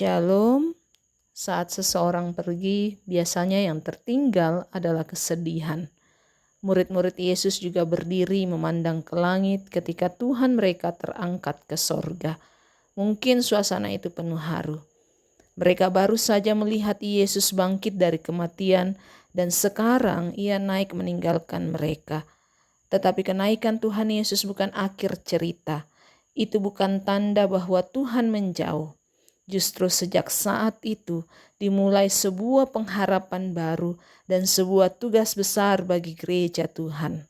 Shalom. Saat seseorang pergi, biasanya yang tertinggal adalah kesedihan. Murid-murid Yesus juga berdiri memandang ke langit ketika Tuhan mereka terangkat ke sorga. Mungkin suasana itu penuh haru. Mereka baru saja melihat Yesus bangkit dari kematian dan sekarang ia naik meninggalkan mereka. Tetapi kenaikan Tuhan Yesus bukan akhir cerita. Itu bukan tanda bahwa Tuhan menjauh. Justru sejak saat itu dimulai sebuah pengharapan baru dan sebuah tugas besar bagi gereja Tuhan.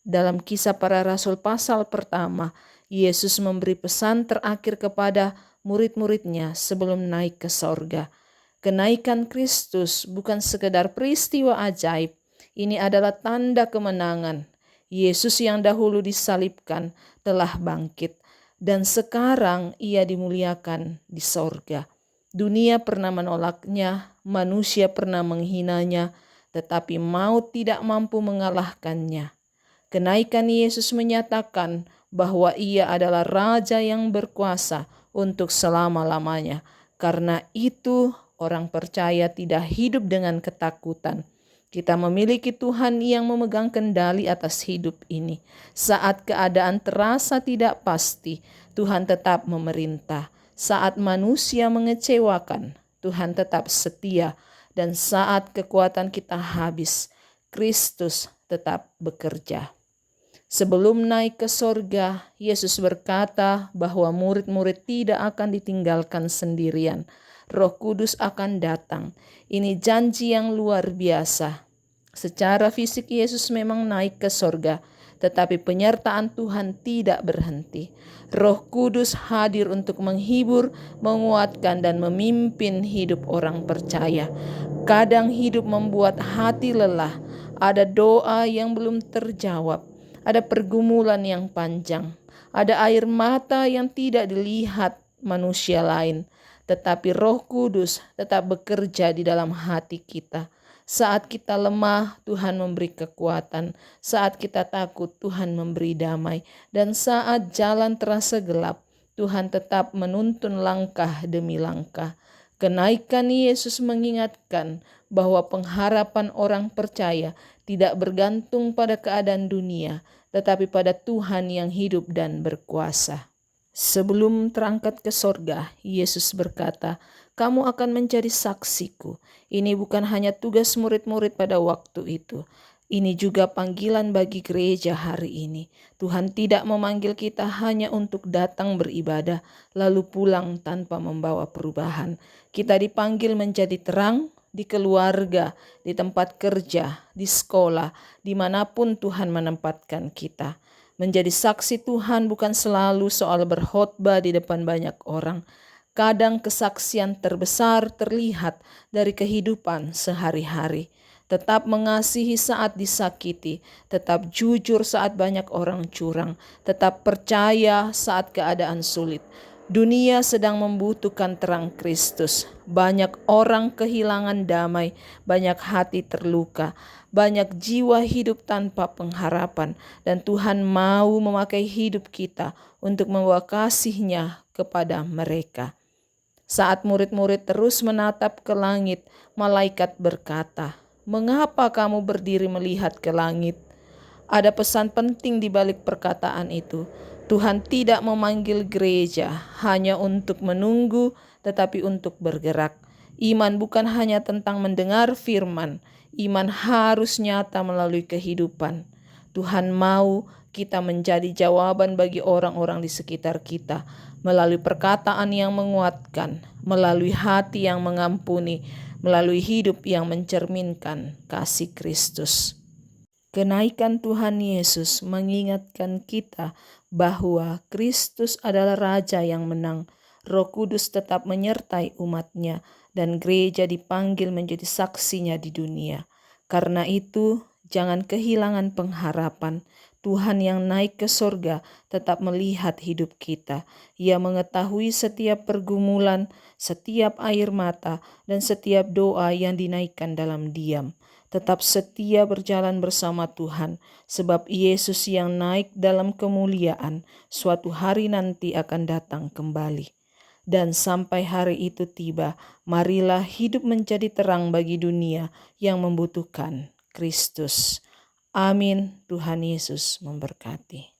Dalam Kisah Para Rasul pasal pertama, Yesus memberi pesan terakhir kepada murid-muridnya sebelum naik ke sorga. Kenaikan Kristus bukan sekedar peristiwa ajaib, ini adalah tanda kemenangan. Yesus yang dahulu disalibkan telah bangkit. Dan sekarang ia dimuliakan di sorga. Dunia pernah menolaknya, manusia pernah menghinanya, tetapi maut tidak mampu mengalahkannya. Kenaikan Yesus menyatakan bahwa ia adalah Raja yang berkuasa untuk selama-lamanya. Karena itu orang percaya tidak hidup dengan ketakutan. Kita memiliki Tuhan yang memegang kendali atas hidup ini. Saat keadaan terasa tidak pasti, Tuhan tetap memerintah. Saat manusia mengecewakan, Tuhan tetap setia. Dan saat kekuatan kita habis, Kristus tetap bekerja. Sebelum naik ke sorga, Yesus berkata bahwa murid-murid tidak akan ditinggalkan sendirian. Roh Kudus akan datang. Ini janji yang luar biasa. Secara fisik Yesus memang naik ke sorga, tetapi penyertaan Tuhan tidak berhenti. Roh Kudus hadir untuk menghibur, menguatkan, dan memimpin hidup orang percaya. Kadang hidup membuat hati lelah, ada doa yang belum terjawab, ada pergumulan yang panjang, ada air mata yang tidak dilihat manusia lain, tetapi Roh Kudus tetap bekerja di dalam hati kita. Saat kita lemah, Tuhan memberi kekuatan. Saat kita takut, Tuhan memberi damai. Dan saat jalan terasa gelap, Tuhan tetap menuntun langkah demi langkah. Kenaikan Yesus mengingatkan bahwa pengharapan orang percaya tidak bergantung pada keadaan dunia, tetapi pada Tuhan yang hidup dan berkuasa. Sebelum terangkat ke sorga, Yesus berkata, "Kamu akan menjadi saksiku." Ini bukan hanya tugas murid-murid pada waktu itu. Ini juga panggilan bagi gereja hari ini. Tuhan tidak memanggil kita hanya untuk datang beribadah, lalu pulang tanpa membawa perubahan. Kita dipanggil menjadi terang di keluarga, di tempat kerja, di sekolah, dimanapun Tuhan menempatkan kita. Menjadi saksi Tuhan bukan selalu soal berkhotbah di depan banyak orang. Kadang kesaksian terbesar terlihat dari kehidupan sehari-hari. Tetap mengasihi saat disakiti, tetap jujur saat banyak orang curang, tetap percaya saat keadaan sulit. Dunia sedang membutuhkan terang Kristus. Banyak orang kehilangan damai, banyak hati terluka, banyak jiwa hidup tanpa pengharapan. Dan Tuhan mau memakai hidup kita untuk membawa kasih-Nya kepada mereka. Saat murid-murid terus menatap ke langit, malaikat berkata, "Mengapa kamu berdiri melihat ke langit?" Ada pesan penting di balik perkataan itu. Tuhan tidak memanggil gereja hanya untuk menunggu, tetapi untuk bergerak. Iman bukan hanya tentang mendengar firman, iman harus nyata melalui kehidupan. Tuhan mau kita menjadi jawaban bagi orang-orang di sekitar kita, melalui perkataan yang menguatkan, melalui hati yang mengampuni, melalui hidup yang mencerminkan kasih Kristus. Kenaikan Tuhan Yesus mengingatkan kita bahwa Kristus adalah Raja yang menang. Roh Kudus tetap menyertai umat-Nya dan gereja dipanggil menjadi saksinya di dunia. Karena itu, jangan kehilangan pengharapan. Tuhan yang naik ke sorga tetap melihat hidup kita. Ia mengetahui setiap pergumulan, setiap air mata, dan setiap doa yang dinaikkan dalam diam. Tetap setia berjalan bersama Tuhan, sebab Yesus yang naik dalam kemuliaan suatu hari nanti akan datang kembali. Dan sampai hari itu tiba, marilah hidup menjadi terang bagi dunia yang membutuhkan Kristus. Amin. Tuhan Yesus memberkati.